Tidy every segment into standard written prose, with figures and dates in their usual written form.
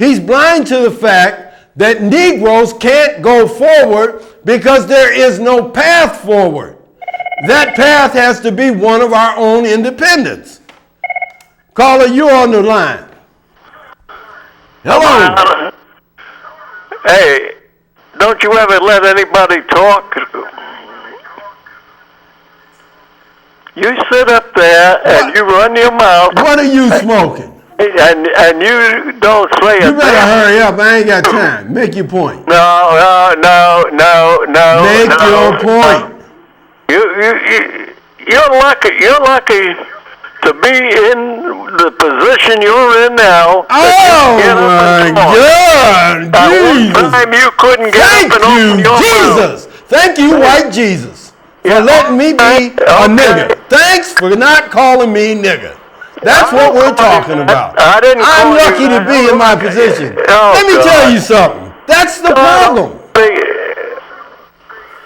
He's blind to the fact that Negroes can't go forward because there is no path forward. That path has to be one of our own independence. Caller, you're on the line. Hello. Hey, don't you ever let anybody talk? You sit up there and you run your mouth. What are you smoking? And you don't say a thing. You better hurry up. I ain't got time. Make your point. No. Make your point. You're lucky to be in the position you're in now. Oh my God! Jesus! One time you couldn't get up and open your Jesus! mouth. Thank you, white Jesus, for letting me be a nigger. Thanks for not calling me nigger. That's what we're talking about. I'm lucky to be in my position. Let me tell you something. That's the problem.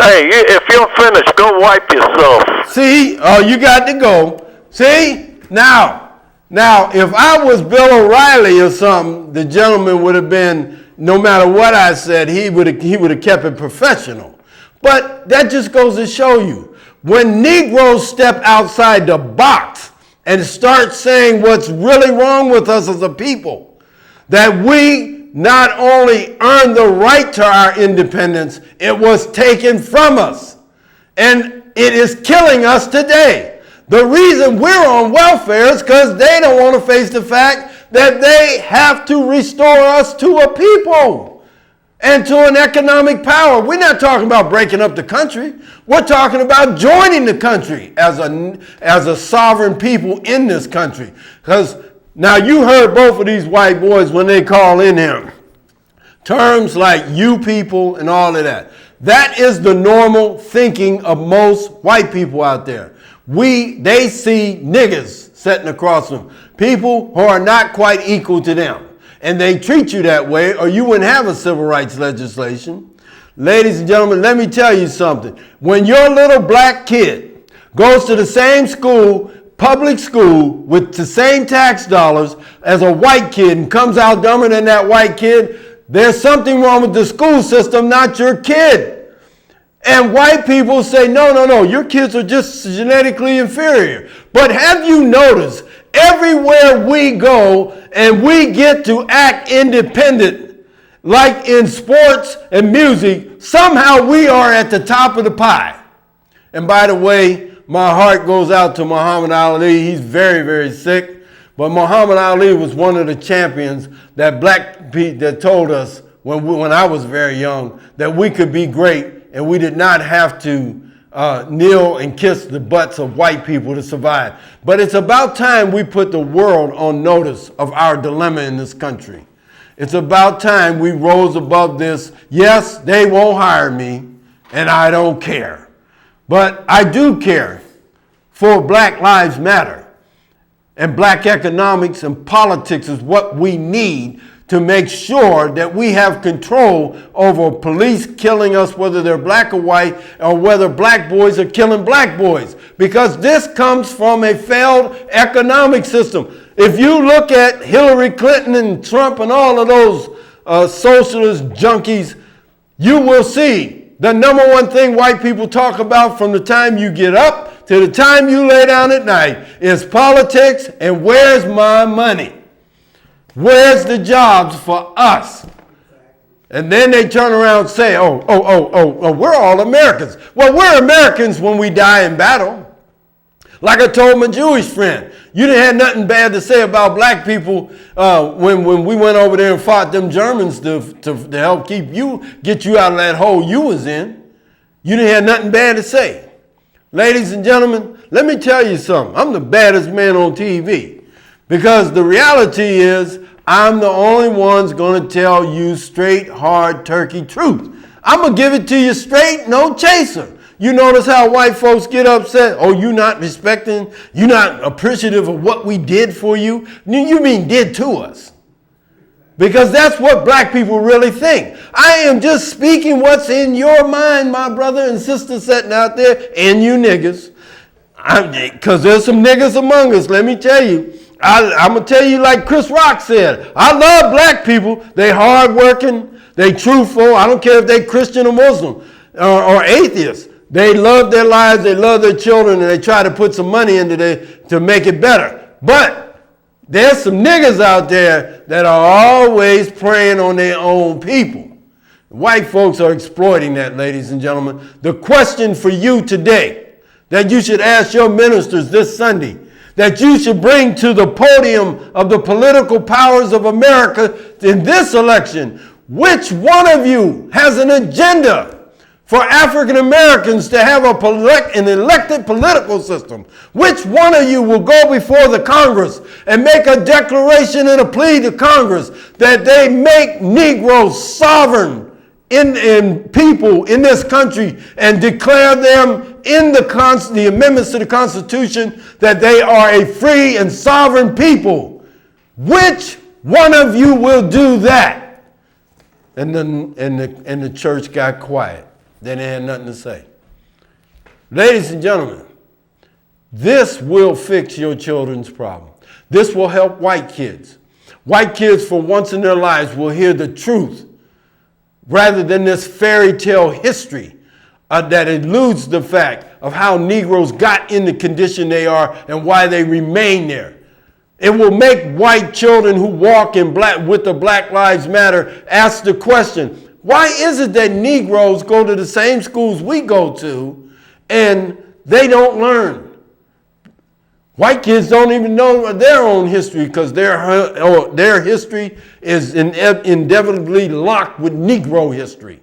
Hey, if you're finished, go wipe yourself. See, you got to go. See, now, if I was Bill O'Reilly or something, the gentleman would have been, no matter what I said, he would have kept it professional. But that just goes to show you, when Negroes step outside the box and start saying what's really wrong with us as a people, that we not only earned the right to our independence, it was taken from us. And it is killing us today. The reason we're on welfare is because they don't want to face the fact that they have to restore us to a people and to an economic power. We're not talking about breaking up the country. We're talking about joining the country as a sovereign people in this country. Because now you heard both of these white boys when they call in here. Terms like you people and all of that. That is the normal thinking of most white people out there. They see niggas sitting across them. People who are not quite equal to them. And they treat you that way or you wouldn't have a civil rights legislation. Ladies and gentlemen, let me tell you something. When your little black kid goes to the same school, public school, with the same tax dollars as a white kid and comes out dumber than that white kid, there's something wrong with the school system, not your kid. And white people say, no, your kids are just genetically inferior. But have you noticed, everywhere we go and we get to act independent, like in sports and music, somehow we are at the top of the pie. And by the way, my heart goes out to Muhammad Ali. He's very, very sick. But Muhammad Ali was one of the champions that told us when I was very young that we could be great and we did not have to kneel and kiss the butts of white people to survive. But it's about time we put the world on notice of our dilemma in this country. It's about time we rose above this. Yes, they won't hire me, and I don't care. But I do care for Black Lives Matter. And black economics and politics is what we need to make sure that we have control over police killing us, whether they're black or white, or whether black boys are killing black boys. Because this comes from a failed economic system. If you look at Hillary Clinton and Trump and all of those socialist junkies, you will see the number one thing white people talk about from the time you get up to the time you lay down at night is politics and where's my money? Where's the jobs for us? And then they turn around and say, oh, we're all Americans. Well, we're Americans when we die in battle. Like I told my Jewish friend, you didn't have nothing bad to say about black people when we went over there and fought them Germans to help get you out of that hole you was in. You didn't have nothing bad to say. Ladies and gentlemen, let me tell you something. I'm the baddest man on TV. Because the reality is, I'm the only one's going to tell you straight, hard, turkey truth. I'm going to give it to you straight, no chaser. You notice how white folks get upset? Oh, you're not respecting, you're not appreciative of what we did for you? You mean did to us. Because that's what black people really think. I am just speaking what's in your mind, my brother and sister sitting out there, and you niggas. Because there's some niggas among us, let me tell you. I'm going to tell you like Chris Rock said, I love black people. They hardworking. They truthful. I don't care if they Christian or Muslim or atheist. They love their lives. They love their children. And they try to put some money into it to make it better. But there's some niggas out there that are always preying on their own people. White folks are exploiting that, ladies and gentlemen. The question for you today that you should ask your ministers this Sunday, that you should bring to the podium of the political powers of America in this election, which one of you has an agenda for African Americans to have an elected political system? Which one of you will go before the Congress and make a declaration and a plea to Congress that they make Negroes sovereign in people in this country and declare them in the amendments to the Constitution that they are a free and sovereign people? Which one of you will do that? And the church got quiet. Then they had nothing to say. Ladies and gentlemen, this will fix your children's problem. This will help white kids. White kids for once in their lives will hear the truth rather than this fairy tale history that eludes the fact of how Negroes got in the condition they are and why they remain there. It will make white children who walk with the Black Lives Matter ask the question, why is it that Negroes go to the same schools we go to and they don't learn? White kids don't even know their own history because their history is inevitably locked with Negro history.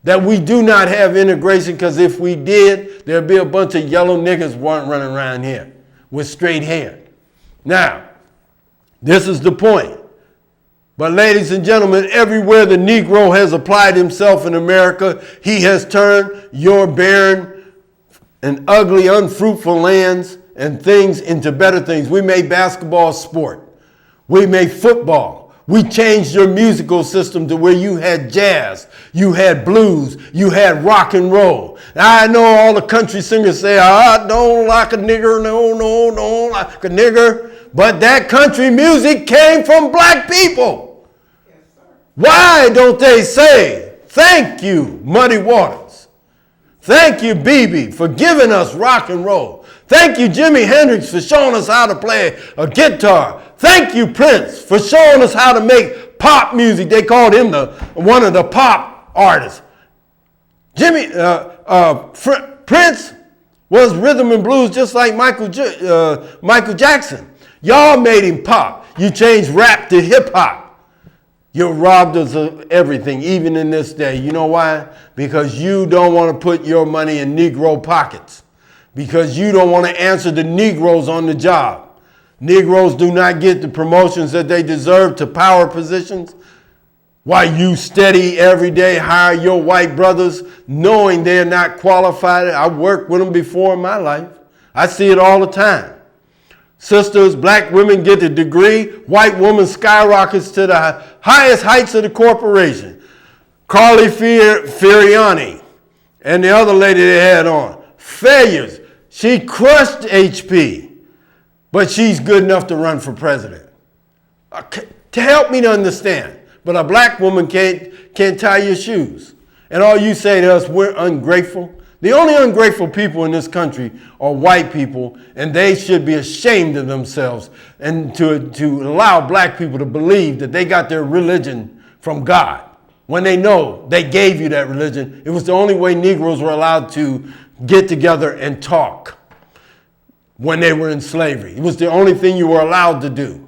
That we do not have integration because if we did, there'd be a bunch of yellow niggas running around here with straight hair. Now, this is the point. But ladies and gentlemen, everywhere the Negro has applied himself in America, he has turned your barren and ugly, unfruitful lands and things into better things. We made basketball a sport. We made football. We changed your musical system to where you had jazz, you had blues, you had rock and roll. I know all the country singers say, I don't like a nigger, no, don't like a nigger. But that country music came from black people. Yes, sir. Why don't they say, thank you, Muddy Waters. Thank you, BB, for giving us rock and roll. Thank you, Jimi Hendrix, for showing us how to play a guitar. Thank you, Prince, for showing us how to make pop music. They called him one of the pop artists. Prince was rhythm and blues just like Michael Jackson. Y'all made him pop. You changed rap to hip hop. You robbed us of everything, even in this day. You know why? Because you don't want to put your money in Negro pockets. Because you don't want to answer the Negroes on the job. Negroes do not get the promotions that they deserve to power positions. Why you steady every day hire your white brothers knowing they're not qualified. I worked with them before in my life. I see it all the time. Sisters, black women get a degree. White woman skyrockets to the highest heights of the corporation. Carly Fioriani and the other lady they had on. Failures. She crushed HP, but she's good enough to run for president. To help me to understand. But a black woman can't tie your shoes. And all you say to us, we're ungrateful. The only ungrateful people in this country are white people, and they should be ashamed of themselves and to allow black people to believe that they got their religion from God when they know they gave you that religion. It was the only way Negroes were allowed to get together and talk when they were in slavery. It was the only thing you were allowed to do.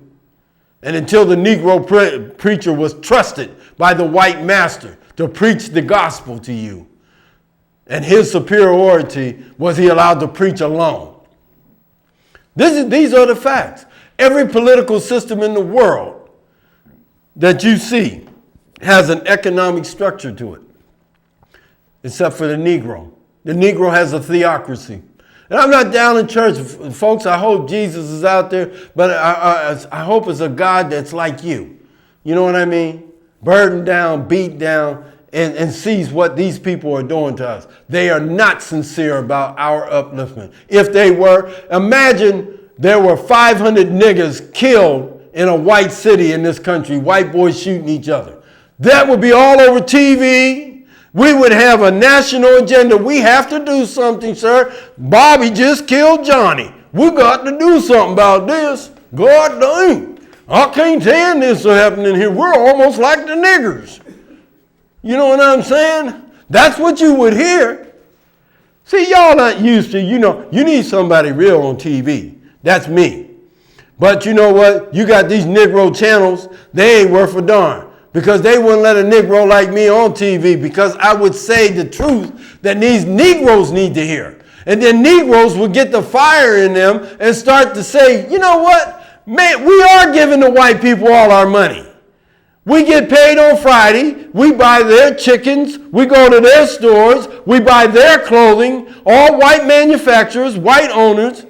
And until the Negro preacher was trusted by the white master to preach the gospel to you, and his superiority was he allowed to preach alone. These are the facts. Every political system in the world that you see has an economic structure to it, except for the Negro. The Negro has a theocracy. And I'm not down in church, folks. I hope Jesus is out there, but I hope it's a God that's like you. You know what I mean? Burdened down, beat down, and sees what these people are doing to us. They are not sincere about our upliftment. If they were, imagine there were 500 niggas killed in a white city in this country, white boys shooting each other. That would be all over TV. We would have a national agenda. We have to do something, sir. Bobby just killed Johnny. We got to do something about this. God dang. I can't stand this happening here. We're almost like the niggers. You know what I'm saying? That's what you would hear. See, y'all not used to, you need somebody real on TV. That's me. But you know what? You got these Negro channels, they ain't worth a darn. Because they wouldn't let a Negro like me on TV because I would say the truth that these Negroes need to hear. And then Negroes would get the fire in them and start to say, you know what? Man, we are giving the white people all our money. We get paid on Friday. We buy their chickens. We go to their stores. We buy their clothing. All white manufacturers, white owners.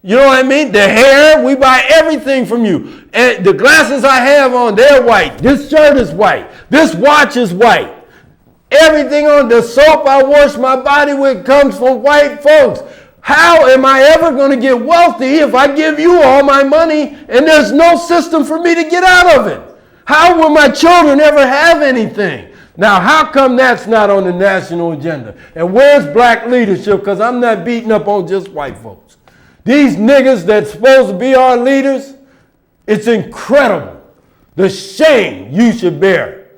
You know what I mean? The hair, we buy everything from you. And the glasses I have on, they're white. This shirt is white. This watch is white. Everything on the soap I wash my body with comes from white folks. How am I ever going to get wealthy if I give you all my money and there's no system for me to get out of it? How will my children ever have anything? Now, how come that's not on the national agenda? And where's black leadership? Because I'm not beating up on just white folks. These niggas that's supposed to be our leaders, it's incredible. The shame you should bear.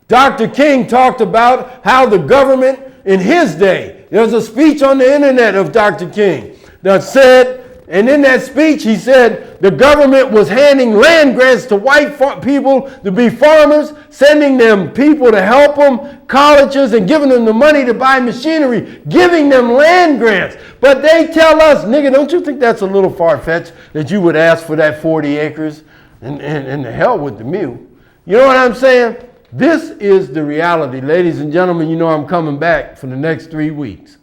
Dr. King talked about how the government in his day, there's a speech on the internet of Dr. King that said, and in that speech he said the government was handing land grants to white people to be farmers, sending them people to help them, colleges, and giving them the money to buy machinery, giving them land grants. But they tell us, nigga, don't you think that's a little far-fetched that you would ask for that 40 acres and the hell with the mule? You know what I'm saying? This is the reality. Ladies and gentlemen, you know I'm coming back for the next 3 weeks.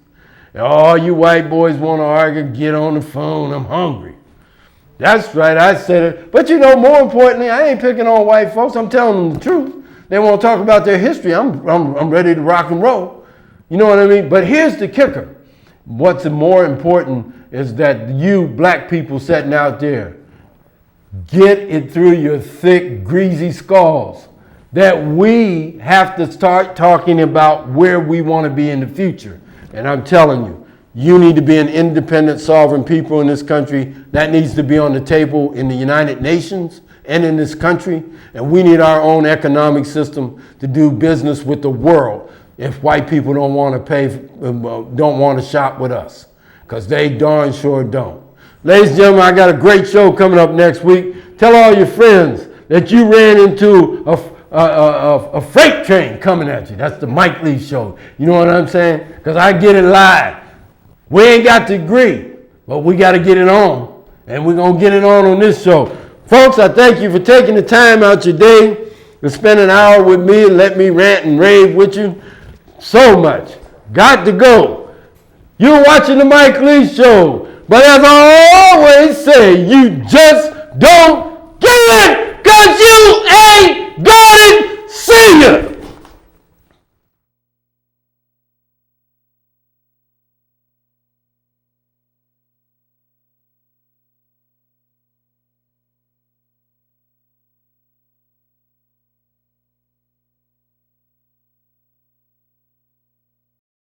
And all you white boys want to argue, get on the phone, I'm hungry. That's right, I said it. But you know, more importantly, I ain't picking on white folks. I'm telling them the truth. They want to talk about their history. I'm ready to rock and roll. You know what I mean? But here's the kicker. What's more important is that you black people sitting out there, get it through your thick, greasy skulls that we have to start talking about where we want to be in the future. And I'm telling you, you need to be an independent, sovereign people in this country. That needs to be on the table in the United Nations and in this country. And we need our own economic system to do business with the world if white people don't want to pay, don't want to shop with us, because they darn sure don't. Ladies and gentlemen, I got a great show coming up next week. Tell all your friends that you ran into a freight train coming at you. That's the Mike Lee Show. You know what I'm saying? Because I get it live. We ain't got to agree, but we got to get it on. And we're going to get it on this show. Folks, I thank you for taking the time out your day to spend an hour with me and let me rant and rave with you. So much. Got to go. You're watching the Mike Lee Show. But as I always say, you just don't